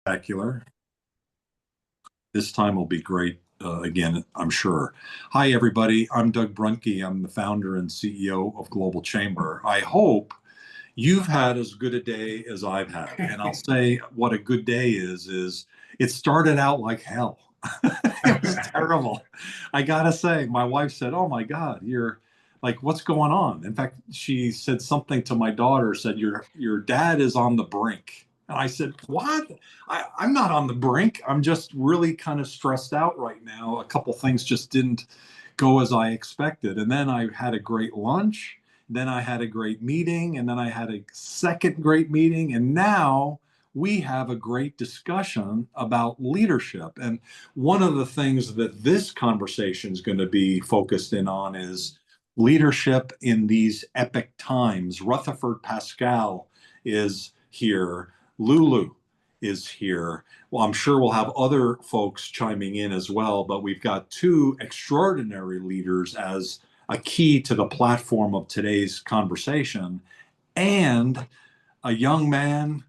spectacular. This time will be great again, I'm sure. Hi, everybody. I'm Doug Bruhnke. I'm the founder and CEO of Global Chamber. I hope you've had as good a day as I've had. And I'll say what a good day is it started out like hell. It was terrible. I gotta say, my wife said, "Oh my God, you're like, what's going on?" In fact, she said something to my daughter, said, your dad is on the brink. And I said, "What? I'm not on the brink. I'm just really kind of stressed out right now. A couple things just didn't go as I expected." And then I had a great lunch. Then I had a great meeting. And then I had a second great meeting. And now we have a great discussion about leadership. And one of the things that this conversation is going to be focused in on is leadership in these epic times. Rutherford Pascal is here. Lulu is here. Well, I'm sure we'll have other folks chiming in as well, but we've got two extraordinary leaders as a key to the platform of today's conversation, and a young man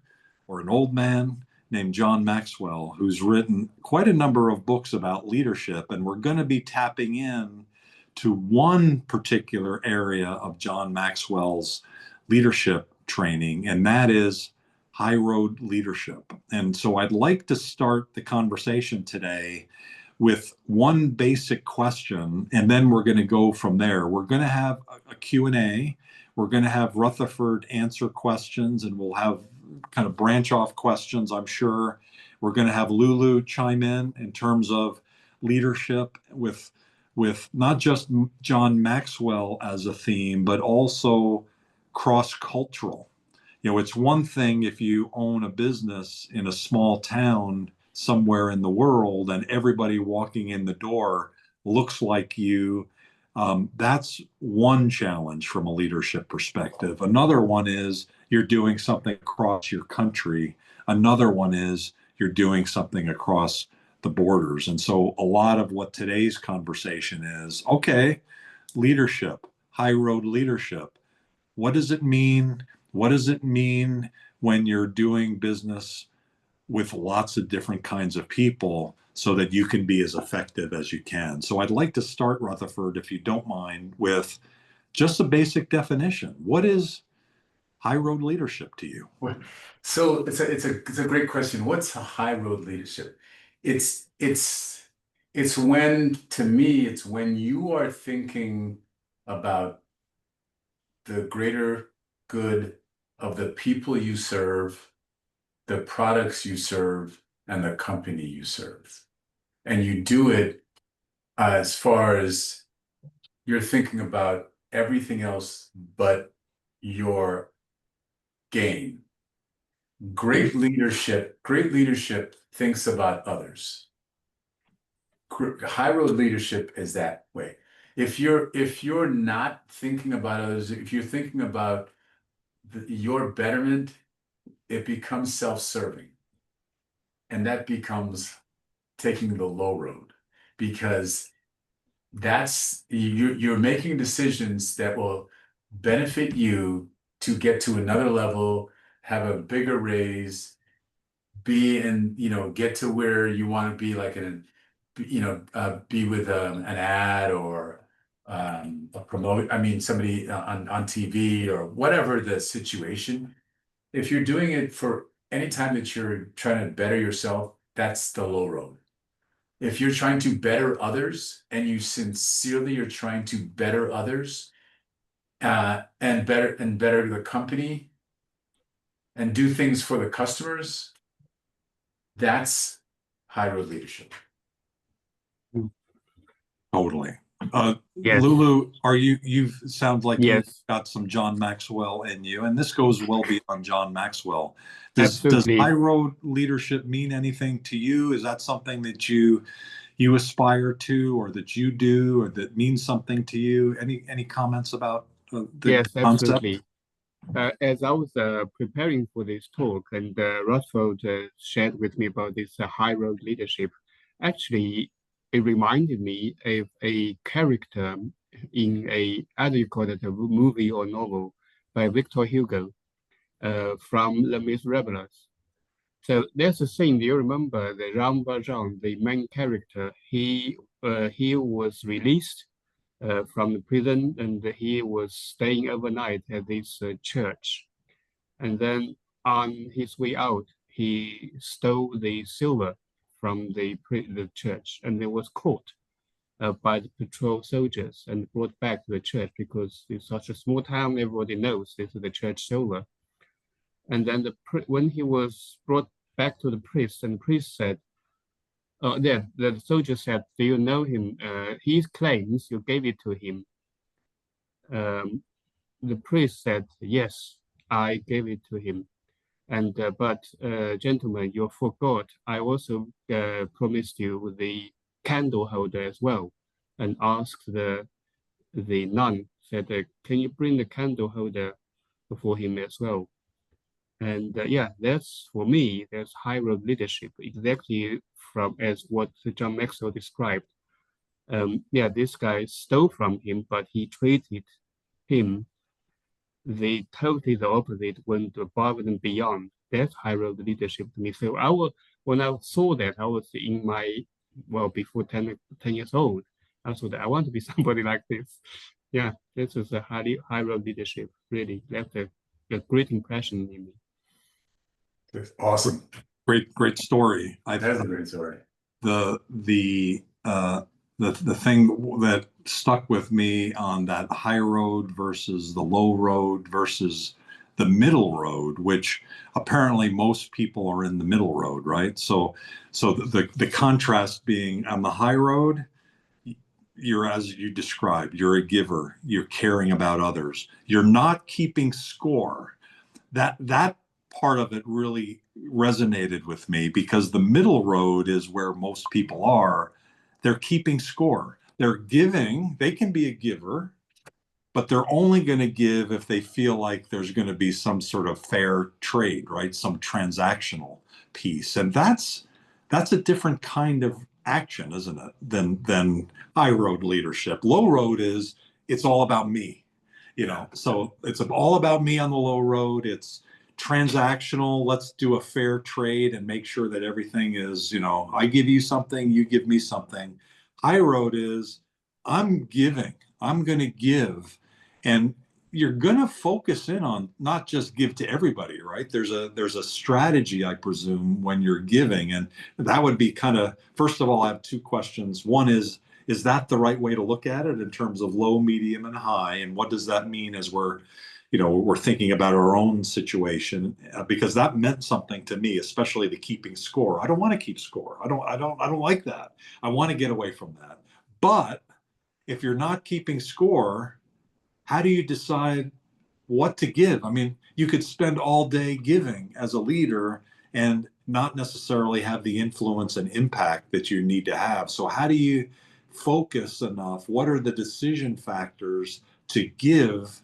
or an old man named John Maxwell, who's written quite a number of books about leadership. And we're going to be tapping in to one particular area of John Maxwell's leadership training, and that is high road leadership. And so I'd like to start the conversation today with one basic question, and then we're going to go from there. We're going to have a Q&A. We're going to have Rutherford answer questions, and we'll have kind of branch off questions, I'm sure. We're going to have Lulu chime in terms of leadership with not just John Maxwell as a theme, but also cross-cultural. You know, it's one thing if you own a business in a small town somewhere in the world and everybody walking in the door looks like you. That's one challenge from a leadership perspective. Another one is you're doing something across your country. Another one is you're doing something across the borders. And so a lot of what today's conversation is, okay, leadership, high road leadership. What does it mean? What does it mean when you're doing business with lots of different kinds of people so that you can be as effective as you can? So I'd like to start, Rutherford, if you don't mind, with just a basic definition. What is high road leadership to you? So it's a great question. What's a high road leadership? It's when, to me, it's when you are thinking about the greater good of the people you serve, the products you serve, and the company you serve. And you do it as far as you're thinking about everything else but your gain. Great leadership thinks about others. High road leadership is that way. If you're not thinking about others, if you're thinking about your betterment, it becomes self-serving. And that becomes taking the low road, because that's you're making decisions that will benefit you to get to another level, have a bigger raise, get to where you want to be, like be with an ad or somebody on TV or whatever the situation. If you're doing it for any time that you're trying to better yourself, that's the low road. If you're trying to better others and you sincerely are trying to better others, and better the company and do things for the customers, that's high road leadership. Totally. Yes. Lulu, you sound like Yes. you've got some John Maxwell in you, and this goes well beyond John Maxwell. Does Absolutely. high road leadership mean anything to you? Is that something that you aspire to, or that you do, or that means something to you? Any comments about the Yes, concept? absolutely. As I was preparing for this talk, and Rutherford shared with me about this high road leadership, actually, it reminded me of a character in either you call it a movie or novel by Victor Hugo, from Les Miserables. So there's a scene. Do you remember the Ram Valjean, the main character? He was released from the prison, and he was staying overnight at this church. And then on his way out, he stole the silver from the church, and he was caught by the patrol soldiers and brought back to the church because it's such a small town. Everybody knows this is the church silver. And then when he was brought back to the priest, and the priest said, "Oh, yeah." The soldier said, "Do you know him? He claims you gave it to him." Um, the priest said, "Yes, I gave it to him." And but gentlemen, you forgot. I also promised you the candle holder as well, and asked the nun, said, "Can you bring the candle holder for him as well?" And yeah, that's for me. There's high road leadership, exactly from as what John Maxwell described. Yeah, this guy stole from him, but he treated him totally the opposite, went above and beyond. That's high road leadership to me. So when I saw that, I was in my, well, before 10 years old. I thought I want to be somebody like this. Yeah, this is a high road leadership. Really left a great impression in me. That's awesome. Great story. That's a great story. The thing that stuck with me on that high road versus the low road versus the middle road, which apparently most people are in the middle road, right? So the contrast being on the high road, you're, as you described, you're a giver, you're caring about others, you're not keeping score. That part of it really resonated with me, because the middle road is where most people are. They're keeping score. They're giving. They can be a giver, but they're only going to give if they feel like there's going to be some sort of fair trade, right? Some transactional piece. And that's a different kind of action, isn't it? Than high road leadership. Low road is, it's all about me. So it's all about me on the low road. It's transactional. Let's do a fair trade and make sure that everything is, I give you something, you give me something. High road is, I'm giving, I'm going to give. And you're going to focus in on not just give to everybody, right? There's a strategy, I presume, when you're giving. And that would be kind of, first of all, I have two questions. One is that the right way to look at it in terms of low, medium, and high? And what does that mean as we're thinking about our own situation? Because that meant something to me, especially the keeping score. I don't want to keep score. I don't like that. I want to get away from that. But if you're not keeping score, how do you decide what to give? I mean, you could spend all day giving as a leader and not necessarily have the influence and impact that you need to have. So how do you focus enough? What are the decision factors to give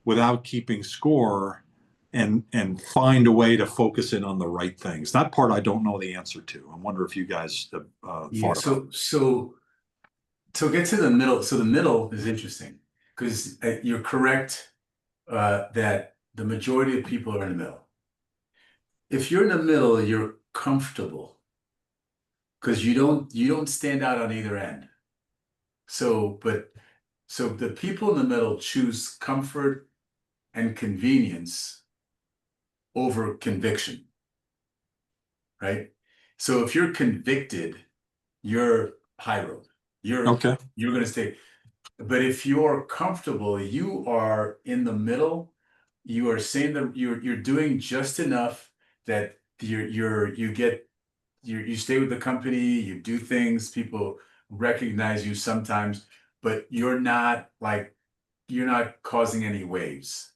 without keeping score, and find a way to focus in on the right things? That part I don't know the answer to. I wonder if you guys have thought about it. So get to the middle. So the middle is interesting, because you're correct that the majority of people are in the middle. If you're in the middle, you're comfortable because you don't stand out on either end. So the people in the middle choose comfort and convenience over conviction, right? So if you're convicted, you're high road. You're Okay. You're going to stay. But if you're comfortable, you are in the middle. You are saying that you're doing just enough that you stay with the company, you do things, people recognize you sometimes, but you're not causing any waves.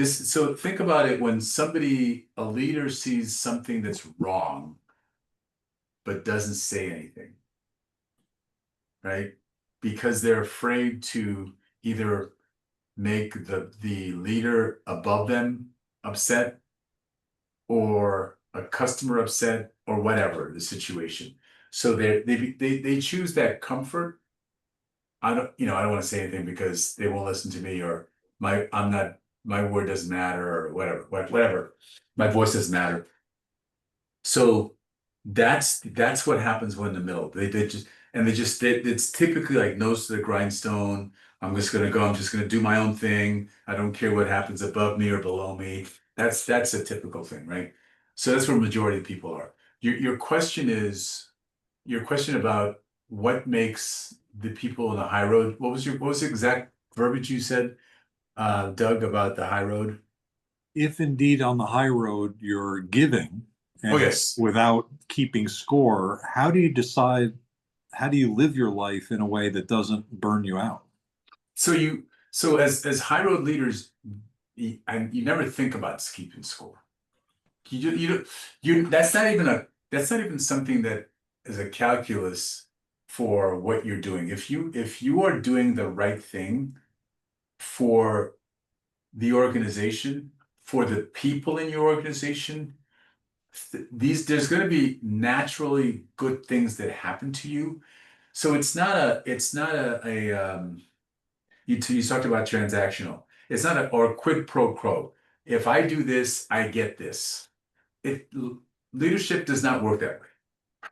So think about it, when a leader sees something that's wrong, but doesn't say anything, right? Because they're afraid to either make the leader above them upset, or a customer upset, or whatever the situation. So they choose that comfort. I don't want to say anything because they won't listen to me, or my word doesn't matter, or whatever. My voice doesn't matter. So that's what happens when in the middle. It's typically like nose to the grindstone. I'm just gonna go, I'm just gonna do my own thing. I don't care what happens above me or below me. That's a typical thing, right? So that's where majority of people are. Your question is your question about what makes the people in the high road. What was the exact verbiage you said, Doug, about the high road? If indeed on the high road you're giving Oh, and yes. without keeping score, how do you decide, how do you live your life in a way that doesn't burn you out? So as high road leaders, you never think about keeping score. You that's not even something that is a calculus for what you're doing. If you are doing the right thing for the organization, for the people in your organization, there's going to be naturally good things that happen to you. So it's not you talked about transactional. It's not a or quid pro quo. If I do this, I get this. It Leadership does not work that way,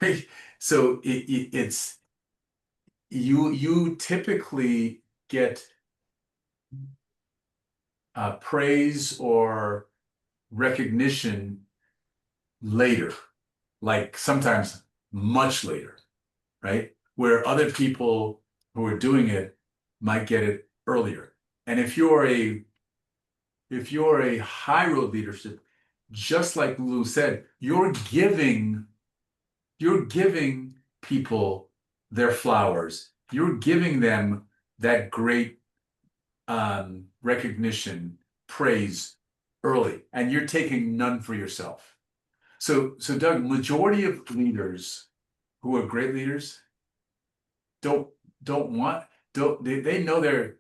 right? So it's you typically get praise or recognition later, like sometimes much later, right? Where other people who are doing it might get it earlier. And if you're a high road leadership, just like Lou said, you're giving people their flowers. You're giving them that great recognition, praise early, and you're taking none for yourself. So Doug, majority of leaders who are great leaders don't don't want don't they know their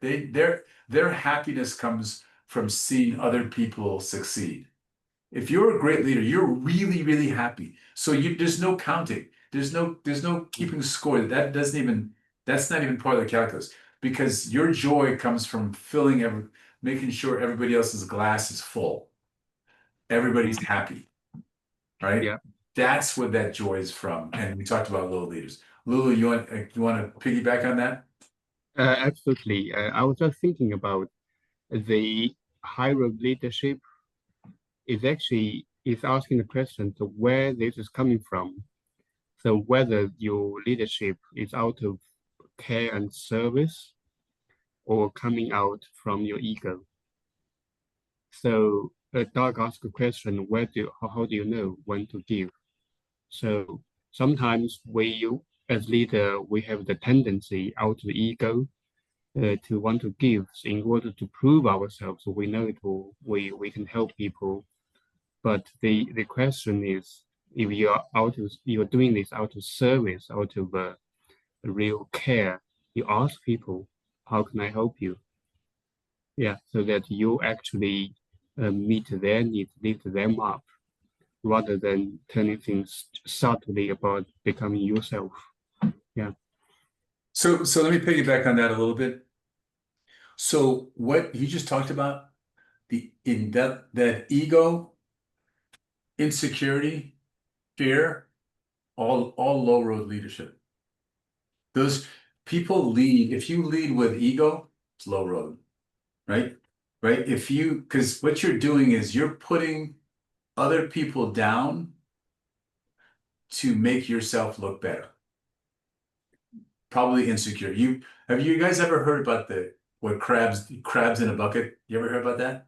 happiness comes from seeing other people succeed. If you're a great leader, you're really, really happy. So there's no counting. There's no keeping score. That's not even part of the calculus because your joy comes from making sure everybody else's glass is full. Everybody's happy, right? Yeah, That's what that joy is from. And we talked about little leaders. Lulu, you want to piggyback on that? absolutely. I was just thinking about the higher leadership is asking the question to where this is coming from. So whether your leadership is out of care and service or coming out from your ego. So Doug asked the question, how do you know when to give? So sometimes as leader, we have the tendency out of ego to want to give in order to prove ourselves. So we know we can help people. But the question is, if you're doing this out of service, out of real care, you ask people, how can I help you? Yeah, so that you actually meet their needs, lift them up, rather than turning things subtly about becoming yourself. Yeah. So let me piggyback on that a little bit. So what you just talked about, the in that ego, insecurity, fear, all low road leadership. Those people lead, if you lead with ego, it's low road, right? Right? Because what you're doing is you're putting other people down to make yourself look better. Probably insecure. Have you guys ever heard about what crabs in a bucket? You ever heard about that?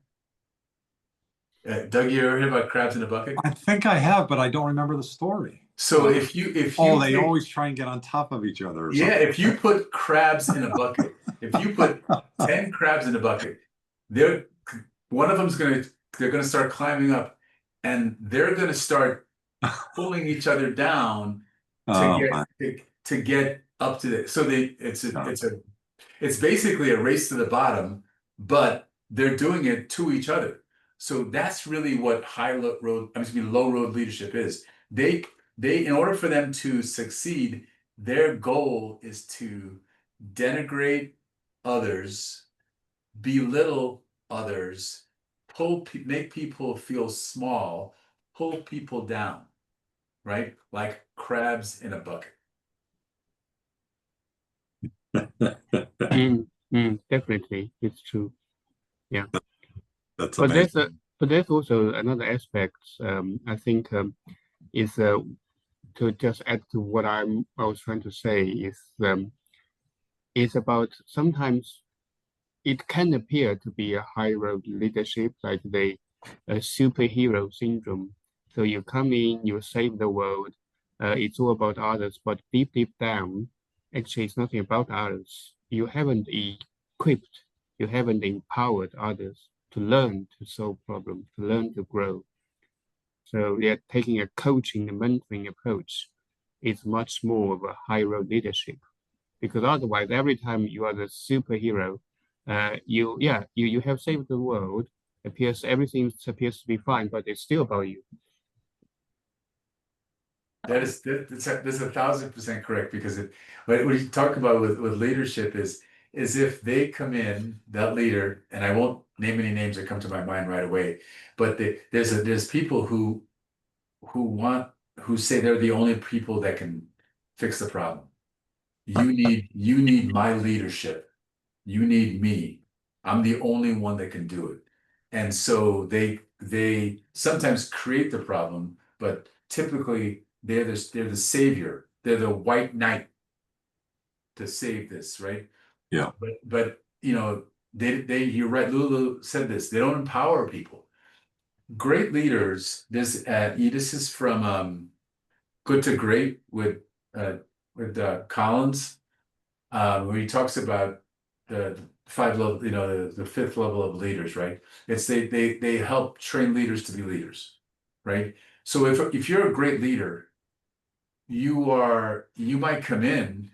Doug, you ever heard about crabs in a bucket? I think I have, but I don't remember the story. So if you They take always try and get on top of each other or Yeah, something. if you put crabs in a bucket, if you put 10 crabs in a bucket, they're one of them's they're gonna start climbing up and they're gonna start pulling each other down to Oh my get up to the so they God. it's basically a race to the bottom, but they're doing it to each other. So that's really what low road leadership is. They in order for them to succeed, their goal is to denigrate others, belittle others, make people feel small, pull people down. right? Like crabs in a bucket. Definitely, it's true. Yeah, That's but amazing. there's also another aspect. I think is to just add to what I was trying to say is about sometimes it can appear to be a high road leadership, like the superhero syndrome. So you come in, you save the world. It's all about others, but deep down, actually, it's nothing about others. You haven't equipped, you haven't empowered others to learn to solve problems, to learn to grow. So yeah, taking a coaching and mentoring approach is much more of a high road leadership because otherwise, every time you are the superhero, you have saved the world. Everything appears to be fine, but it's still about you. That's 1,000% correct because what you talk about with leadership is if they come in, that leader, and I won't name any names that come to my mind right away, but there's people who say they're the only people that can fix the problem. You need my leadership. You need me. I'm the only one that can do it. And so they sometimes create the problem, but typically they're the savior. They're the white knight to save this, right? Yeah. But you know, they you're right, Lulu said this, they don't empower people. Great leaders, this is from Good to Great uh with Collins, where he talks about the five level, the fifth level of leaders, right? It's they help train leaders to be leaders, right? So if you're a great leader, you might come in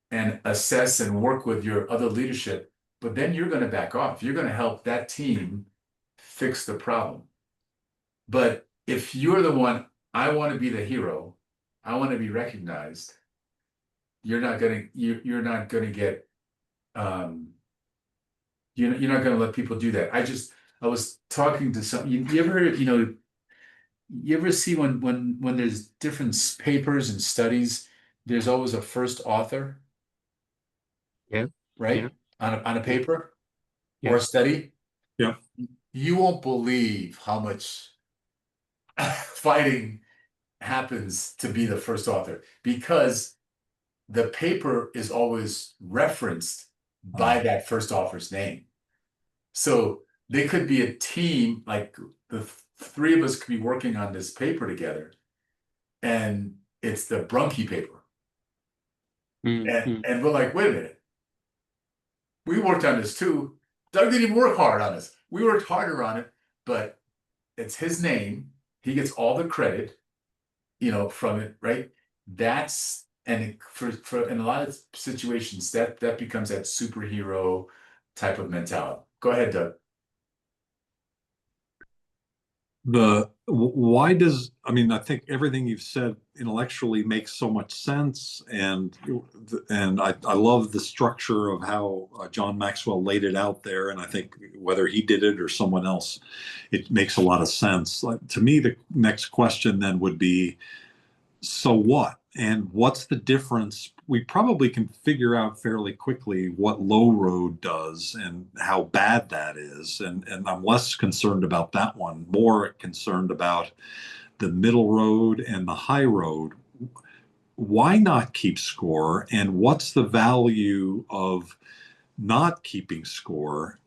and assess and work with your other leadership, but then you're going to back off. You're going to help that team fix the problem. But if you're the one, I want to be the hero, I want to be recognized, you're not going to get um you're not going to let people do that. I was talking to you ever, you ever see when there's different papers and studies, there's always a first author, Yeah, yeah, right? On a yeah, paper or yeah. a study. Yeah. You won't believe how much fighting happens to be the first author because the paper is always referenced by that first author's name. So they could be a team, like the three of us could be working on this paper together, and it's the Bruhnke paper. And we're like, wait a minute, we worked on this too. Doug didn't even work hard on this. We worked harder on it, but it's his name. He gets all the credit, from it, right? For in a lot of situations that becomes that superhero type of mentality. Go ahead, Doug. I think everything you've said intellectually makes so much sense, and I love the structure of how John Maxwell laid it out there, and I think whether he did it or someone else, it makes a lot of sense. Like, to me, the next question then would be, so what? And what's the difference? We probably can figure out fairly quickly what low road does and how bad that is. And I'm less concerned about that one, more concerned about the middle road and the high road. Why not keep score? And what's the value of not keeping score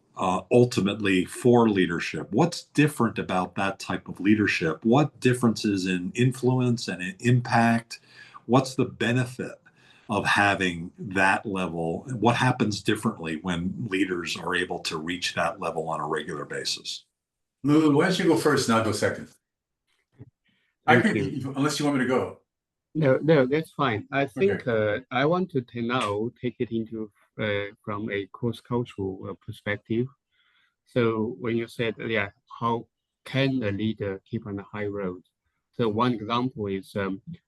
ultimately for leadership? What's different about that type of leadership? What differences in influence and in impact? What's the benefit of having that level? What happens differently when leaders are able to reach that level on a regular basis? Lulu, why don't you go first and I'll go second? Thank you. Unless you want me to go. No, that's fine. I think Okay. I want to now take it into from a cross-cultural perspective. So when you said, yeah, how can a leader keep on the high road? So one example is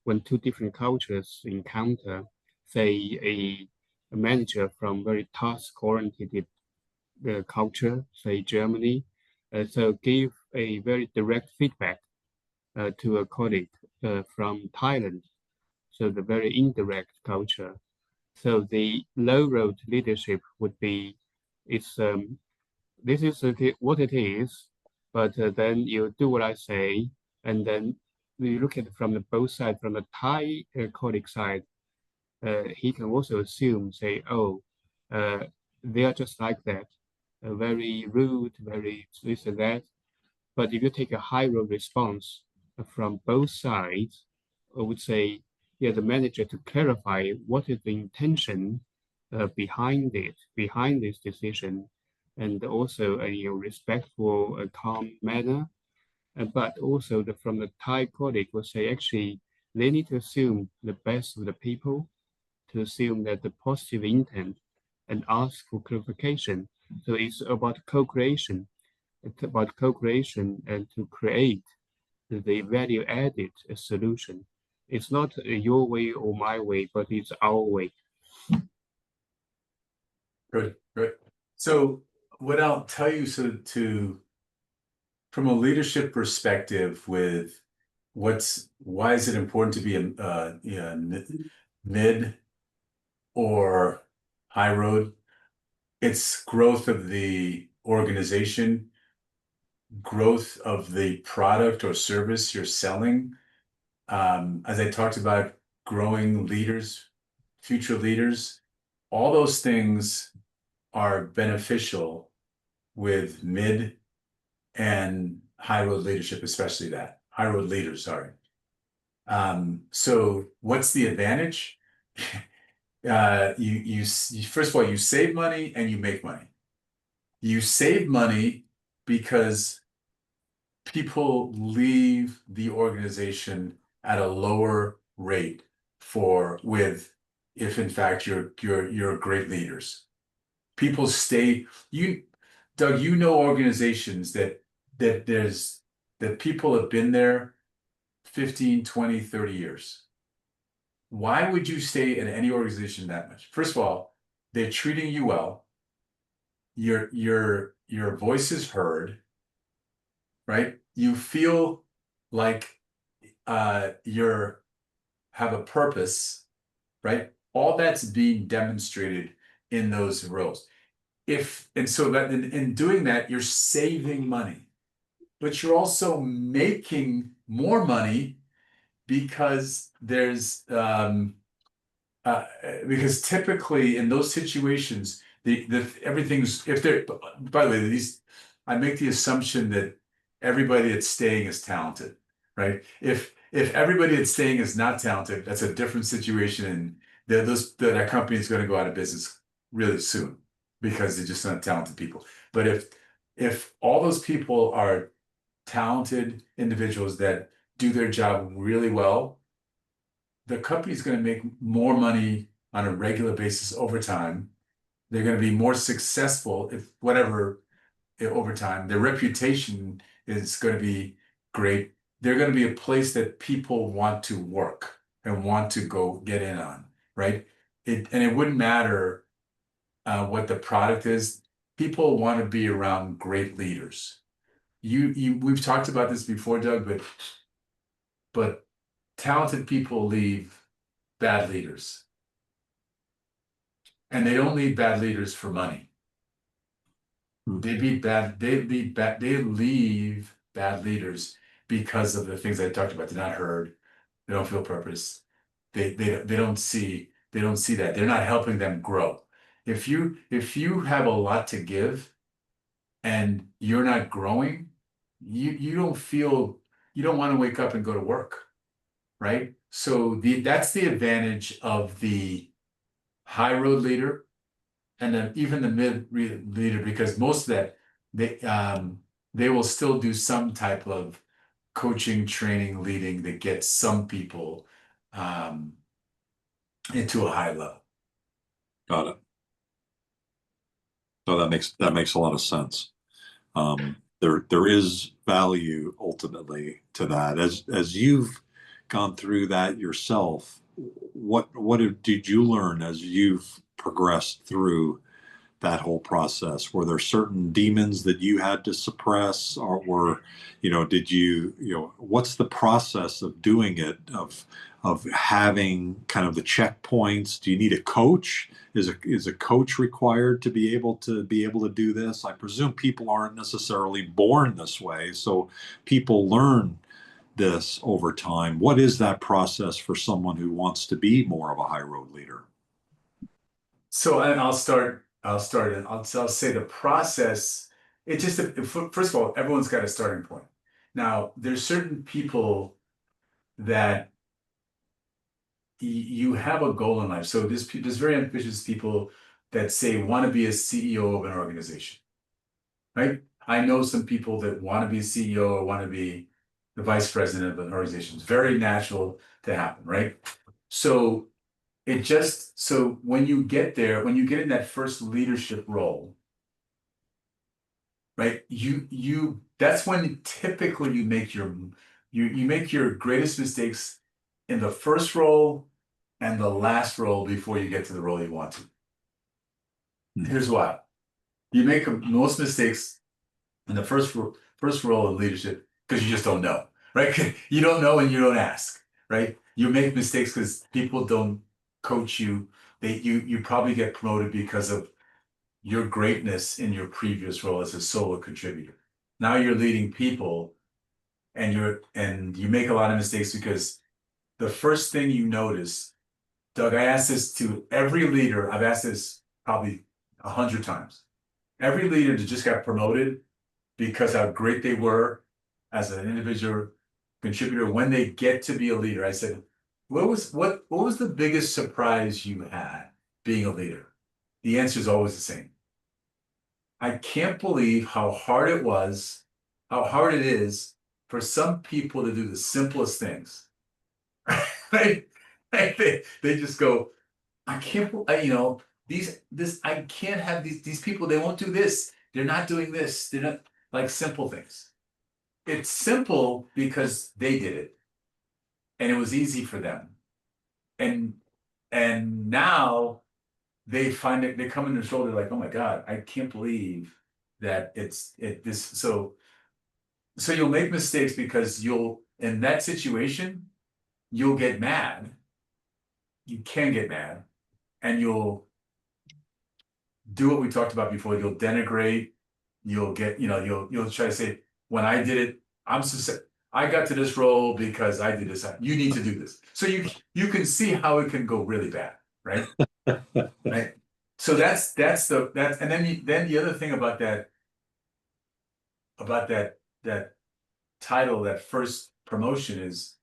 when two different cultures encounter, say a manager from very task-oriented culture, say Germany, so give a very direct feedback to a colleague from Thailand, so the very indirect culture. So the low road leadership would be, it's this is what it is, but then you do what I say, and then you look at it from the both sides. From the Thai colleague side, he can also assume, say, oh, they are just like that, very rude, very this and that. But if you take a high road response from both sides, I would say, yeah, the manager to clarify what is the intention behind it, behind this decision, and also a respectful, calm manner. But also from the Thai colleague will say, actually, they need to assume the best of the people, to assume that the positive intent and ask for clarification. So it's about co-creation. It's about co-creation and to create the value added solution. It's not your way or my way, but it's our way. Good, good. So what I'll tell you, from a leadership perspective, with why is it important to be mid or high road? It's growth of the organization, growth of the product or service you're selling. As I talked about, growing leaders, future leaders, all those things are beneficial with mid and high road leadership, especially that high road leaders, sorry. So what's the advantage? You first of all, you save money and you make money. You save money because people leave the organization at a lower rate if in fact you're great leaders. People stay. Doug, you know organizations that people have been there 15, 20, 30 years. Why would you stay in any organization that much? First of all, they're treating you well. Your voice is heard, right? You feel like you have a purpose, right? All that's being demonstrated in those roles. So that in doing that, you're saving money, but you're also making more money because because typically in those situations, everything's, if they're, by the way, I make the assumption that everybody that's staying is talented, right? If everybody that's staying is not talented, that's a different situation, and that company is going to go out of business really soon because they're just not talented people. But if all those people are talented individuals that do their job really well, the company's going to make more money on a regular basis over time. They're going to be more successful over time. Their reputation is going to be great. They're going to be a place that people want to work and want to go get in on, right? And it wouldn't matter what the product is. People want to be around great leaders. We've talked about this before, Doug, but talented people leave bad leaders. And they don't leave bad leaders for money. They leave bad leaders because of the things I talked about. They're not heard. They don't feel purpose. They don't see that. They're not helping them grow. If you have a lot to give and you're not growing, you don't want to wake up and go to work, right? So that's the advantage of the high road leader and then even the mid leader, because most of that they will still do some type of coaching, training, leading that gets some people into a high level. Got it. So that makes a lot of sense. There is value ultimately to that. As you've gone through that yourself, what did you learn as you've progressed through that whole process? Were there certain demons that you had to suppress, or were, did you, what's the process of doing it, of having kind of the checkpoints? Do you need a coach? Is a coach required to be able to do this? I presume people aren't necessarily born this way, so people learn this over time. What is that process for someone who wants to be more of a high road leader? So I'll start, and I'll say the process. It just, first of all, everyone's got a starting point. Now, there's certain people that you have a goal in life. So there's very ambitious people that say want to be a CEO of an organization, right? I know some people that want to be a CEO or want to be the vice president of an organization. It's very natural to happen, right? So so when you get there, when you get in that first leadership role, right? That's when typically you make your greatest mistakes in the first role and the last role before you get to the role you want to. Here's why. You make most mistakes in the first role of leadership because you just don't know, right? You don't know and you don't ask, right? You make mistakes because people don't coach you. You probably get promoted because of your greatness in your previous role as a solo contributor. Now you're leading people and you make a lot of mistakes because the first thing you notice, Doug, I asked this to every leader. I've asked this probably 100 times. Every leader that just got promoted because how great they were as an individual contributor, when they get to be a leader, I said, what was the biggest surprise you had being a leader? The answer is always the same. I can't believe how hard it is for some people to do the simplest things. Right? They just go, I can't, I can't have these people, they won't do this. They're not doing this. They're not, like, simple things. It's simple because they did it and it was easy for them. And now they find it, they come in their shoulder like, oh my God, I can't believe that so you'll make mistakes because in that situation, you'll get mad. You can get mad and you'll do what we talked about before. You'll denigrate. You'll get, you'll try to say, when I did it, I got to this role because I did this. You need to do this. So you can see how it can go really bad, right? Right. So that's and then the other thing about that title, that first promotion, is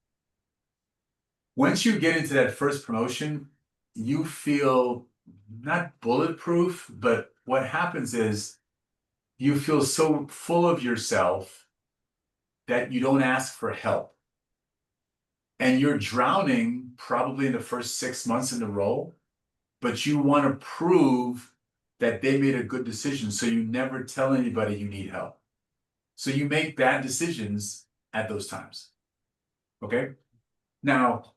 once you get into that first promotion, you feel not bulletproof, but what happens is you feel so full of yourself that you don't ask for help. And you're drowning probably in the first 6 months in the role, but you want to prove that they made a good decision. So you never tell anybody you need help. So you make bad decisions at those times. Okay. Now,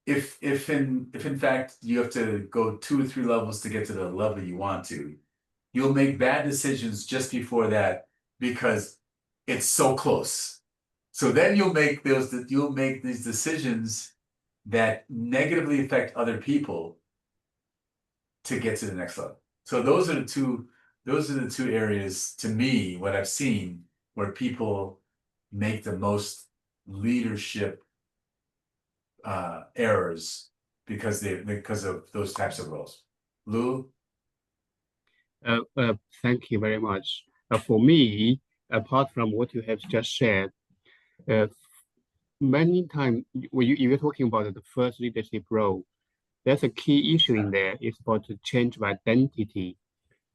if in fact you have to go 2 or 3 levels to get to the level you want to, you'll make bad decisions just before that because it's so close. So then you'll make these decisions that negatively affect other people to get to the next level. So those are the two areas, to me, what I've seen, where people make the most leadership errors because of those types of roles. Lou? Thank you very much. For me, apart from what you have just shared, many times when you're talking about the first leadership role, there's a key issue in there. It's about the change of identity.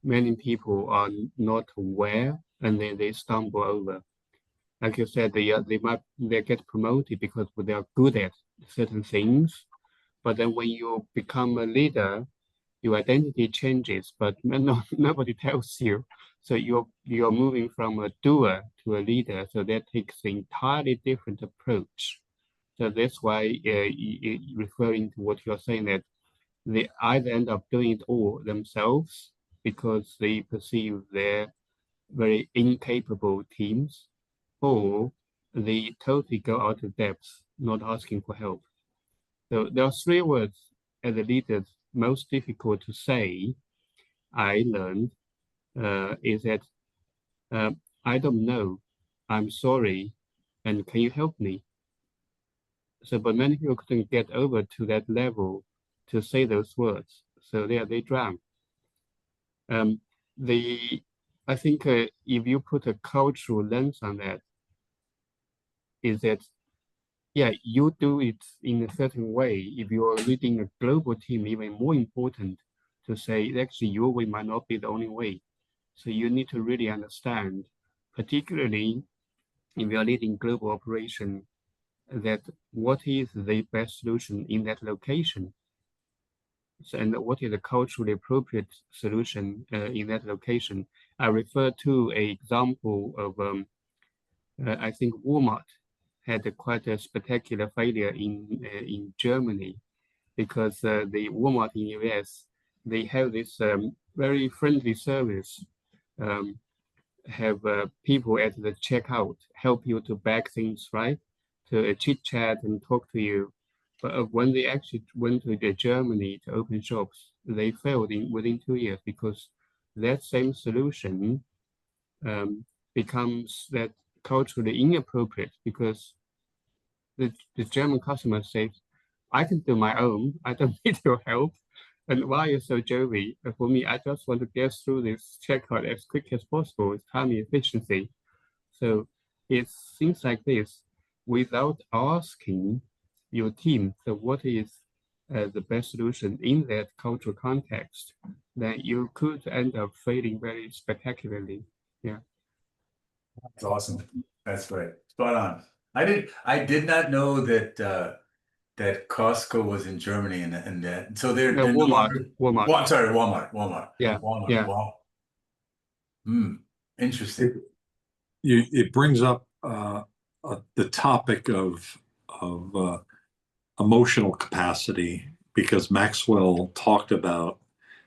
Many people are not aware, and then they stumble over. Like you said, they get promoted because they are good at certain things, but then when you become a leader, your identity changes, but nobody tells you. So you're moving from a doer to a leader. So that takes an entirely different approach. So that's why referring to what you're saying, that they either end up doing it all themselves, because they perceive their very incapable teams, or they totally go out of depth, not asking for help. So there are three words as a leader most difficult to say, I learned, is that I don't know, I'm sorry, and can you help me? So, but many people couldn't get over to that level to say those words. So they drown. Um, I think if you put a cultural lens on that, is that, yeah, you do it in a certain way. If you are leading a global team, even more important to say, actually, your way might not be the only way. So you need to really understand, particularly if you are leading global operation, that what is the best solution in that location. So, and what is the culturally appropriate solution in that location. I refer to an example of, I think Walmart had quite a spectacular failure in Germany, because the Walmart in US, they have this very friendly service, um, have people at the checkout help you to bag things, right? To chit chat and talk to you. But when they actually went to Germany to open shops, they failed within 2 years, because that same solution becomes that culturally inappropriate, because the German customer says, I can do my own, I don't need your help. And why are you so jovial? For me, I just want to get through this checkout as quick as possible with time efficiency. So it's things like this, without asking your team, so what is the best solution in that cultural context, then you could end up failing very spectacularly. Yeah. That's awesome. That's right. Spot on. I did not know that that Costco was in Germany and that so they're no Walmart. longer sorry, Walmart. Yeah. Yeah. Wow. Interesting. It brings up the topic of emotional capacity, because Maxwell talked about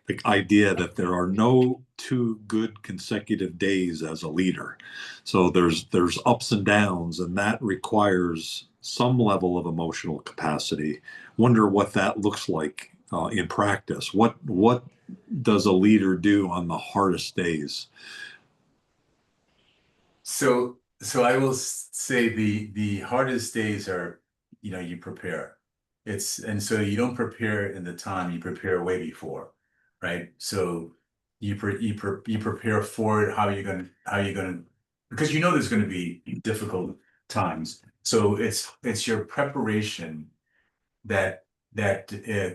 the idea that there are no two good consecutive days as a leader. So there's ups and downs, and that requires some level of emotional capacity. Wonder what that looks like in practice. What does a leader do on the hardest days? So I will say the hardest days are, you prepare. And so you don't prepare in the time, you prepare way before, right? So you prepare for it. How are you gonna, because there's gonna be difficult times. So it's your preparation that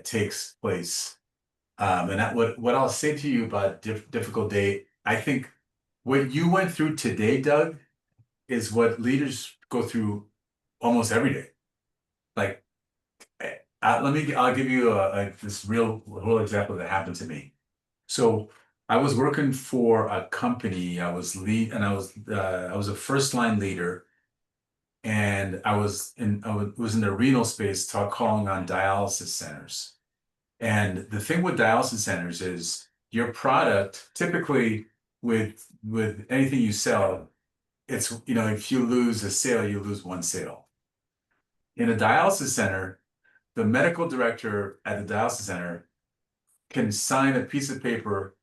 takes place. And that what I'll say to you about difficult day, I think what you went through today, Doug, is what leaders go through almost every day. Like, I'll give you this real example that happened to me. So I was working for a company. I was a first line leader, and I was in the renal space, calling on dialysis centers. And the thing with dialysis centers is your product, typically with anything you sell, it's, if you lose a sale, you lose one sale. In a dialysis center, the medical director at the dialysis center can sign a piece of paper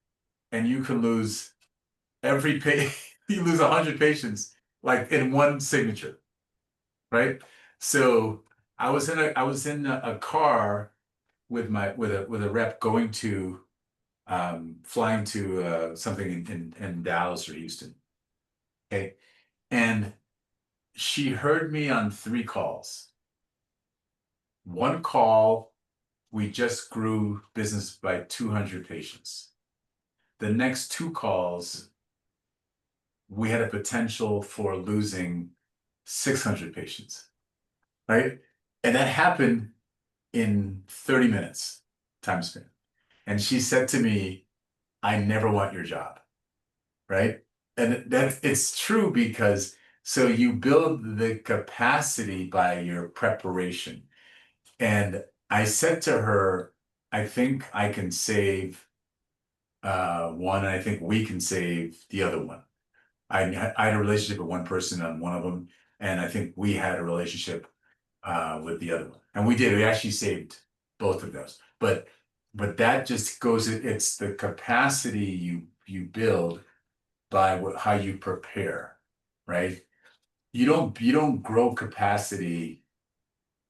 and you can lose you lose 100 patients like in one signature, right? So I was in a car with a rep going to flying to something in Dallas or Houston. Okay. And she heard me on 3 calls. One call, we just grew business by 200 patients. The next 2 calls, we had a potential for losing 600 patients, right? And that happened in 30 minutes time span. And she said to me, I never want your job, right? And it's true, because so you build the capacity by your preparation. And I said to her, I think I can save one, and I think we can save the other one. I had a relationship with one person on one of them, and I think we had a relationship with the other one, and we did. We actually saved both of those. But that just goes. It's the capacity you build by how you prepare, right? You don't grow capacity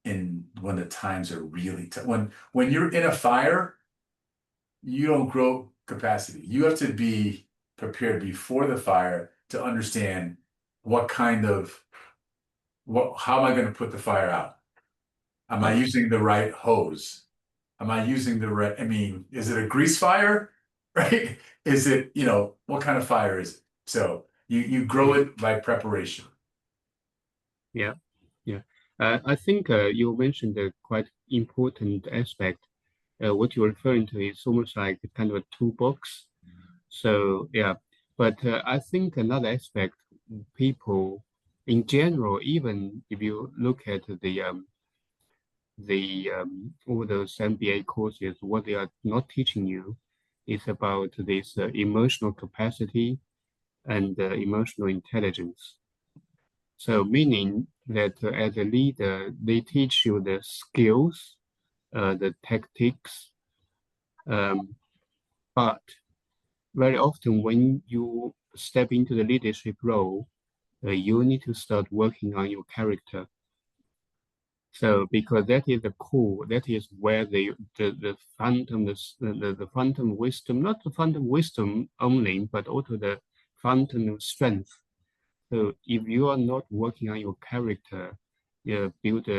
when the times are really tough. When you're in a fire, you don't grow capacity. You have to be prepared before the fire to understand how am I going to put the fire out? Am I using the right hose? Am I using the right, I mean, is it a grease fire? Right? Is it, what kind of fire is it? So you grow it by preparation. Yeah, yeah. I think you mentioned a quite important aspect. What you're referring to is almost like a kind of a toolbox. So yeah, but I think another aspect, people in general, even if you look at the all those MBA courses, what they are not teaching you is about this emotional capacity and emotional intelligence. So meaning that as a leader, they teach you the skills, the tactics, um, but very often when you step into the leadership role, you need to start working on your character. So because that is the core, that is where the phantom, the phantom wisdom, not the phantom wisdom only, but also the phantom strength. So if you are not working on your character, build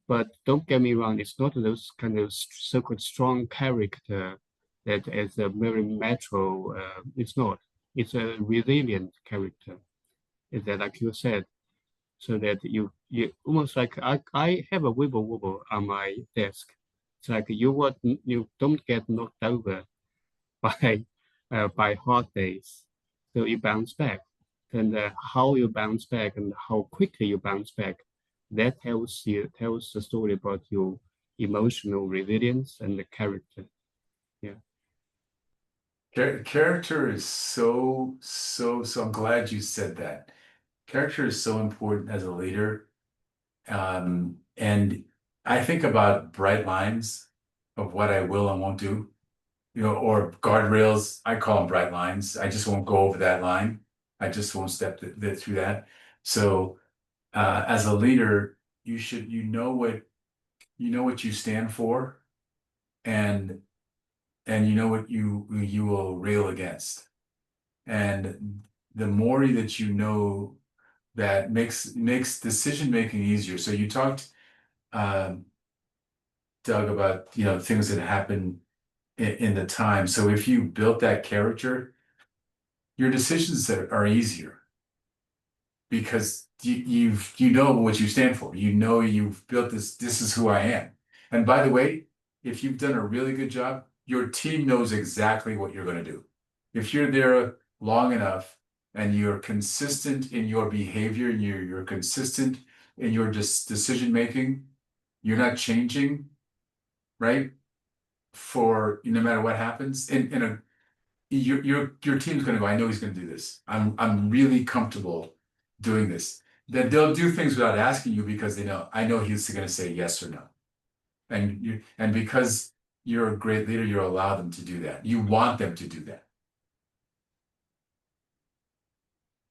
but don't get me wrong, it's not those kind of so-called strong character that as a very metro, it's not. It's a resilient character, is that like you said, so that you almost like I have a wibble on my desk. It's like you don't get knocked over by hard days, so you bounce back. And how you bounce back and how quickly you bounce back, that tells the story about your emotional resilience and the character. Yeah. Character is so I'm glad you said that. Character is so important as a leader. And I think about bright lines of what I will and won't do, or guardrails. I call them bright lines. I just won't go over that line. I just won't step through that. So, as a leader, you know what you stand for, and you know what you will rail against. And the more that you know, that makes decision making easier. So you talked, um, Doug, about things that happen in the time. So if you built that character, your decisions are easier because you know what you stand for. You know you've built this. This is who I am. And by the way, if you've done a really good job, your team knows exactly what you're going to do. If you're there long enough and you're consistent in your behavior and you're consistent in your decision making, you're not changing, right? For no matter what happens, your team's going to go, I know he's going to do this. I'm really comfortable doing this. Then they'll do things without asking you because I know he's going to say yes or no. And because you're a great leader, you allow them to do that. You want them to do that.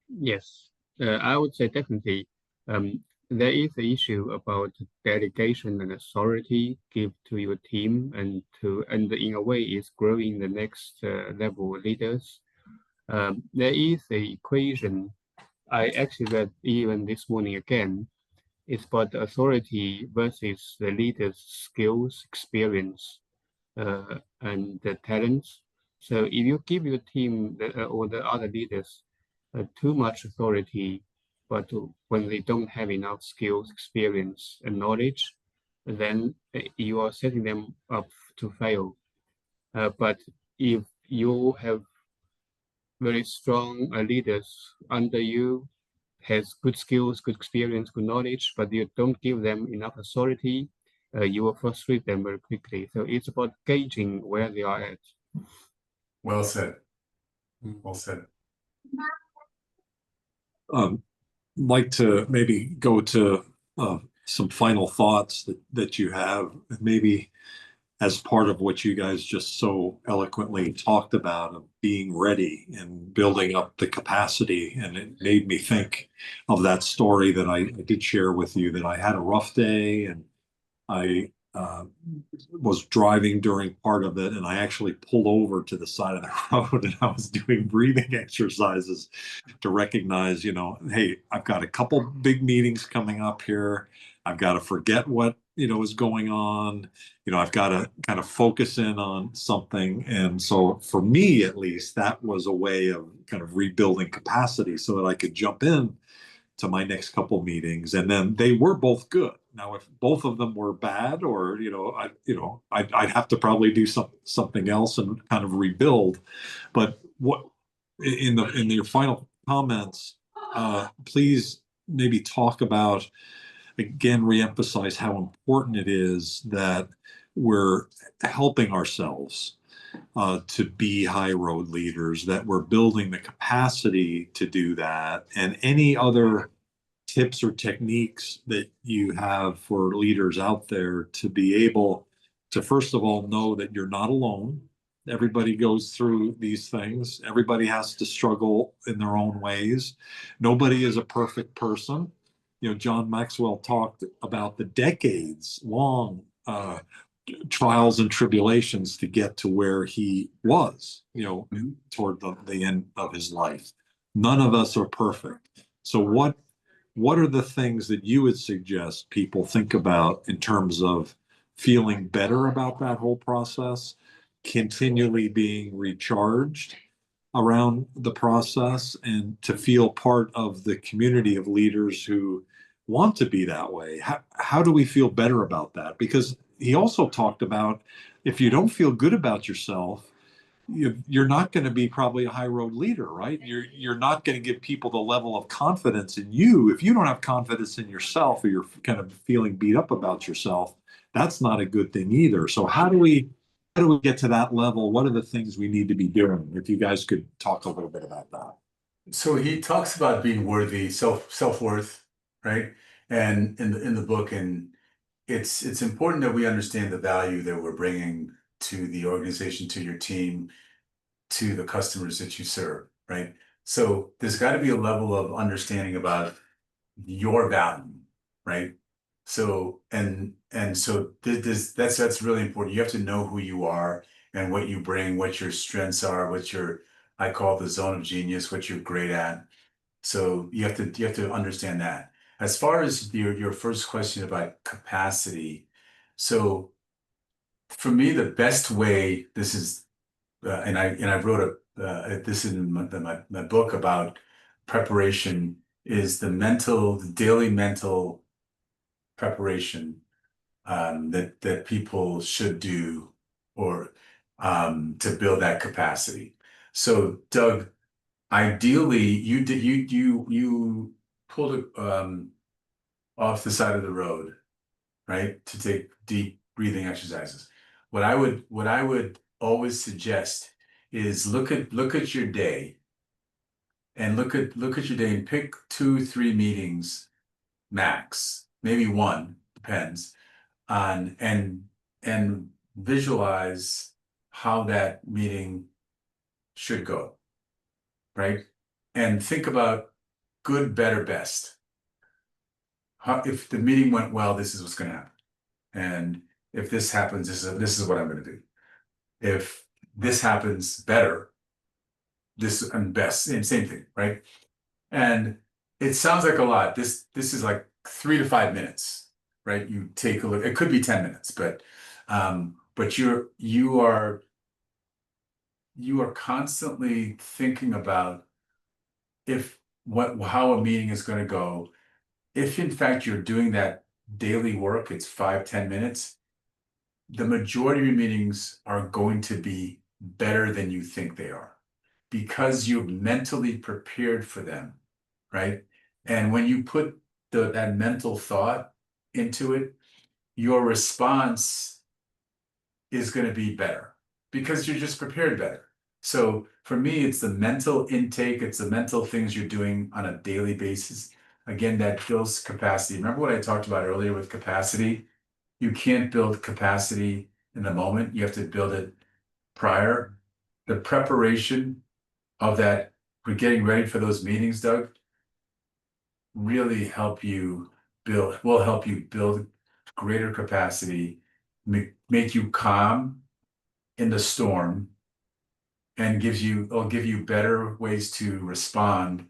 Yes, I would say definitely. There is the issue about delegation and authority give to your team and in a way is growing the next level leaders. There is a equation I actually read even this morning again. It's about the authority versus the leader's skills, experience, and the talents. So if you give your team or the other leaders too much authority, but when they don't have enough skills, experience, and knowledge, then you are setting them up to fail. But if you have very strong leaders under you, has good skills, good experience, good knowledge, but you don't give them enough authority, you will frustrate them very quickly. So it's about gauging where they are at. Well said. Well said. Like to maybe go to some final thoughts that you have, maybe as part of what you guys just so eloquently talked about of being ready and building up the capacity. And it made me think of that story that I did share with you, that I had a rough day and I was driving during part of it, and I actually pulled over to the side of the road and I was doing breathing exercises to recognize, hey, I've got a couple big meetings coming up here. I've got to forget what, is going on. I've got to kind of focus in on something. And so for me, at least, that was a way of kind of rebuilding capacity so that I could jump in to my next couple meetings, and then they were both good. Now, if both of them were bad, or I'd have to probably do something else and kind of rebuild. But what in your final comments, please maybe talk about, again, reemphasize how important it is that we're helping ourselves to be high road leaders, that we're building the capacity to do that, and any other tips or techniques that you have for leaders out there to be able to, first of all, know that you're not alone. Everybody goes through these things. Everybody has to struggle in their own ways. Nobody is a perfect person. John Maxwell talked about the decades long trials and tribulations to get to where he was, toward the end of his life. None of us are perfect. So what are the things that you would suggest people think about in terms of feeling better about that whole process, continually being recharged around the process, and to feel part of the community of leaders who want to be that way? How do we feel better about that? Because he also talked about, if you don't feel good about yourself, you're not going to be probably a high road leader, right? You're not going to give people the level of confidence in you. If you don't have confidence in yourself, or you're kind of feeling beat up about yourself, that's not a good thing either. So how do we get to that level? What are the things we need to be doing? If you guys could talk a little bit about that. So he talks about being worthy, self-worth, right? And in the book, and it's important that we understand the value that we're bringing to the organization, to your team, to the customers that you serve, right? So there's got to be a level of understanding about your value, right? So so that's really important. You have to know who you are and what you bring, what your strengths are, I call it the zone of genius, what you're great at. So you have to understand that. As far as your first question about capacity, so for me, the best way, this is and I wrote this in my book about preparation, is the daily mental preparation that people should do, or to build that capacity. So Doug, ideally, you pulled it off the side of the road, right, to take deep breathing exercises. What I would always suggest is look at your day, and look at your day and pick 2-3 meetings max, maybe one, depends on, and visualize how that meeting should go, right? And think about good, better, best. If the meeting went well, this is what's going to happen. And if this happens, this is what I'm going to do. If this happens, better, this and best, same thing, right? And it sounds like a lot. This is like 3 to 5 minutes, right? You take a look. It could be 10 minutes, but you are constantly thinking about how a meeting is going to go. If in fact you're doing that daily work, it's 5-10 minutes. The majority of your meetings are going to be better than you think they are, because you're mentally prepared for them, right? And when you put that mental thought into it, your response is going to be better because you're just prepared better. So for me, it's the mental intake, it's the mental things you're doing on a daily basis. Again, that builds capacity. Remember what I talked about earlier with capacity? You can't build capacity in the moment. You have to build it prior. The preparation of that for getting ready for those meetings, Doug, really will help you build greater capacity, make you calm in the storm, and it'll give you better ways to respond,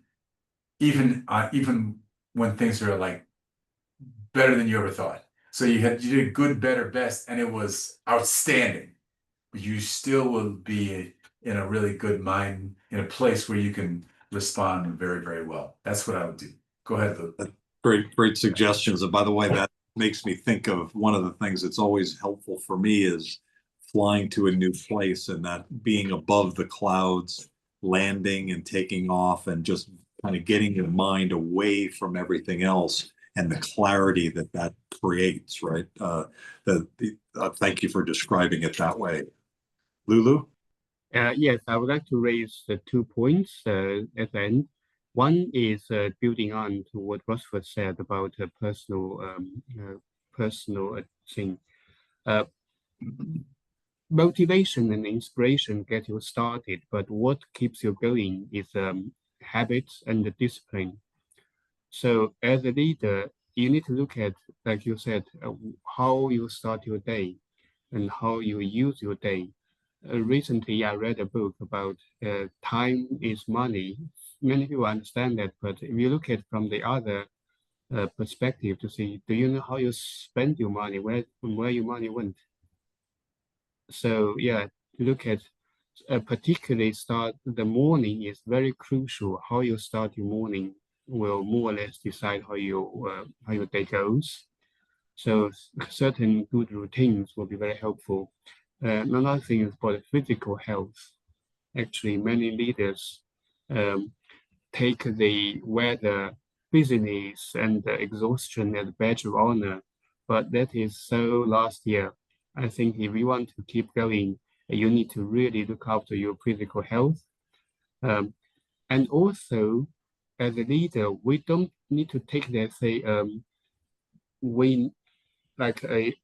even when things are like better than you ever thought. So you did good, better, best, and it was outstanding. But you still will be in a really good mind, in a place where you can respond very, very well. That's what I would do. Go ahead, Lou. Great suggestions. And by the way, that makes me think of one of the things that's always helpful for me is flying to a new place and that being above the clouds, landing and taking off and just kind of getting your mind away from everything else and the clarity that that creates, right? Thank you for describing it that way. Lulu? Yes, I would like to raise 2 points at the end. One is building on to what Rutherford said about personal thing. Motivation and inspiration get you started, but what keeps you going is habits and the discipline. So as a leader, you need to look at, like you said, how you start your day and how you use your day. Recently, I read a book about time is money. Many people understand that, but if you look at from the other perspective to see, do you know how you spend your money, where your money went? So yeah, look at particularly start the morning is very crucial. How you start your morning will more or less decide how your day goes. So certain good routines will be very helpful. Another thing is for the physical health. Actually, many leaders take the weather, busyness, and the exhaustion as a badge of honor, but that is so last year. I think if you want to keep going, you need to really look after your physical health. And also, as a leader, we don't need to take that, say, we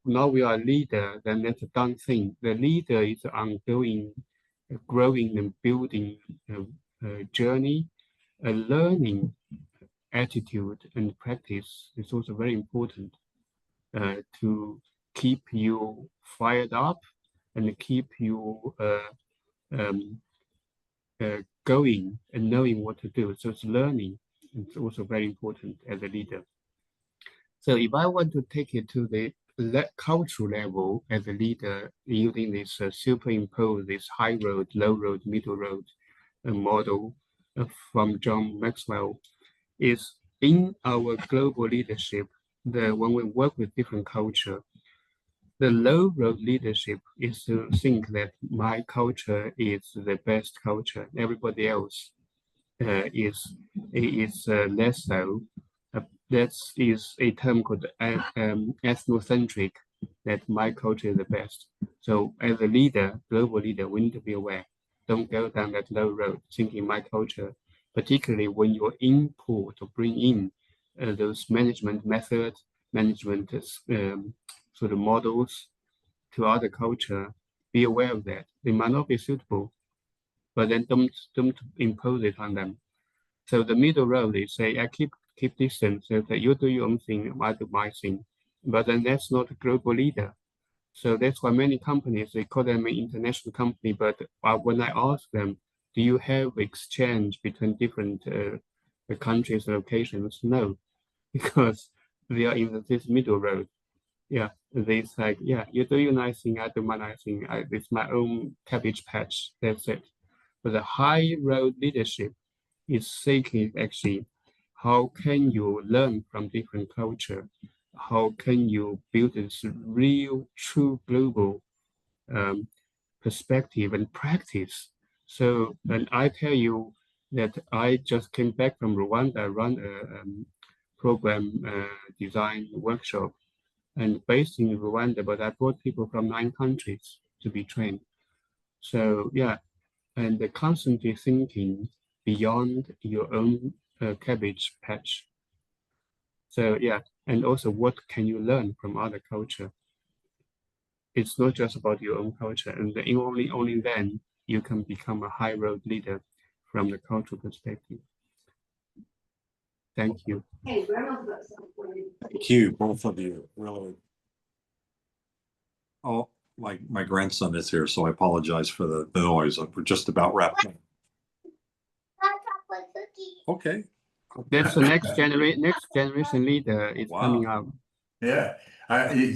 now we are a leader, then that's a done thing. The leader is ongoing, growing and building journey, a learning attitude and practice is also very important to keep you fired up and keep you um, going and knowing what to do. So it's learning. It's also very important as a leader. So if I want to take it to the cultural level as a leader, using this superimpose this high road, low road, middle road model from John Maxwell, is in our global leadership, when we work with different culture, the low road leadership is to think that my culture is the best culture. Everybody else is less so. That is a term called ethnocentric, that my culture is the best. So as a leader, global leader, we need to be aware. Don't go down that low road thinking my culture, particularly when you import or bring in those management methods, management sort of models to other culture. Be aware of that. They might not be suitable, but then don't impose it on them. So the middle road is say, I keep distance, so that you do your own thing, I do my thing. But then that's not a global leader. So that's why many companies, they call them an international company, but when I ask them, do you have exchange between different countries, locations? No, because they are in this middle road. Yeah, it's like, yeah, you do your nice thing, I do my nice thing. It's my own cabbage patch. That's it. But the high road leadership is seeking actually, how can you learn from different culture? How can you build this real, true global perspective and practice? So, and I tell you that I just came back from Rwanda, run a program design workshop, and based in Rwanda, but I brought people from 9 countries to be trained. So yeah, and constantly thinking beyond your own cabbage patch. So yeah, and also what can you learn from other culture? It's not just about your own culture, and only then you can become a high road leader from the cultural perspective. Thank you. Thank you, both of you. Really. Oh, my grandson is here, so I apologize for the noise. We're just about wrapped up. Okay. That's the next generation leader is coming up. Yeah.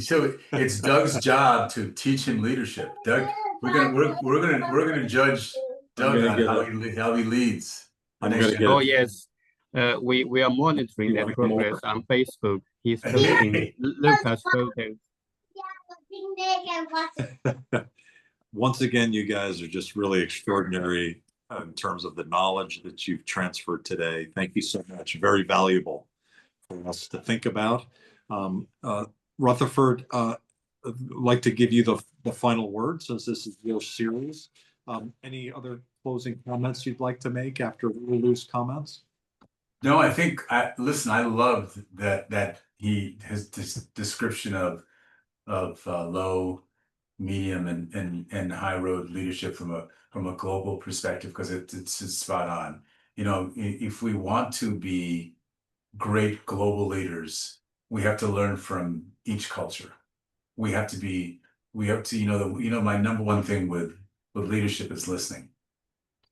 So it's Doug's job to teach him leadership. Doug, we're gonna judge Doug on how he leads. Oh yes, we are monitoring that progress on Facebook. He's posting Lucas photos. Once again, you guys are just really extraordinary in terms of the knowledge that you've transferred today. Thank you so much. Very valuable for us to think about. Rutherford, I'd like to give you the final word since this is your series. Any other closing comments you'd like to make after Lulu's comments? No, I think listen, I loved that his description of low, medium, and high road leadership from a global perspective, because it's spot on. You know, if we want to be great global leaders, we have to learn from each culture. We have to, my number one thing with leadership is listening.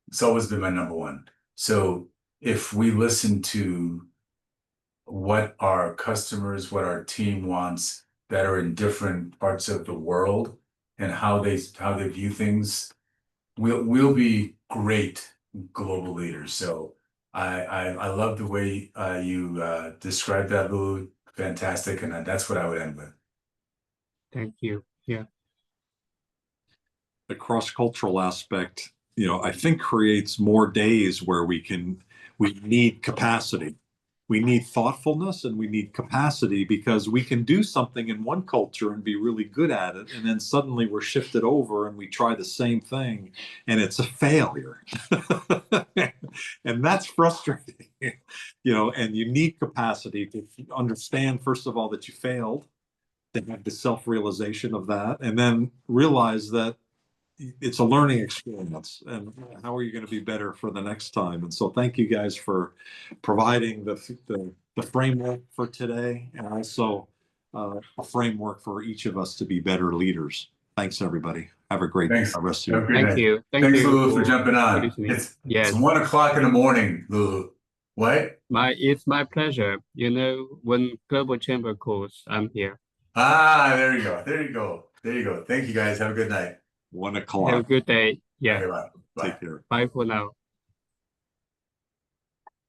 It's always been my number one. So if we listen to what our customers, what our team wants that are in different parts of the world and how they view things, we'll be great global leaders. So I love the way you described that, Lou. Fantastic, and that's what I would end with. Thank you. Yeah. The cross-cultural aspect, I think creates more days where we need capacity. We need thoughtfulness and we need capacity, because we can do something in one culture and be really good at it. And then suddenly we're shifted over and we try the same thing and it's a failure. And that's frustrating, and you need capacity to understand, first of all, that you failed, to have the self-realization of that, and then realize that it's a learning experience, and how are you going to be better for the next time? And so thank you guys for providing the framework for today, and also a framework for each of us to be better leaders. Thanks, everybody. Have a great rest of your day. Thank you. Thanks, Lulu, for jumping on. It's 1 o'clock in the morning, Lulu. What? It's my pleasure. When Global Chamber calls, I'm here. There you go. There you go. Thank you, guys. Have a good night. 1 o'clock. Have a good day. Yeah. Okay, bye. Take care. Bye for now.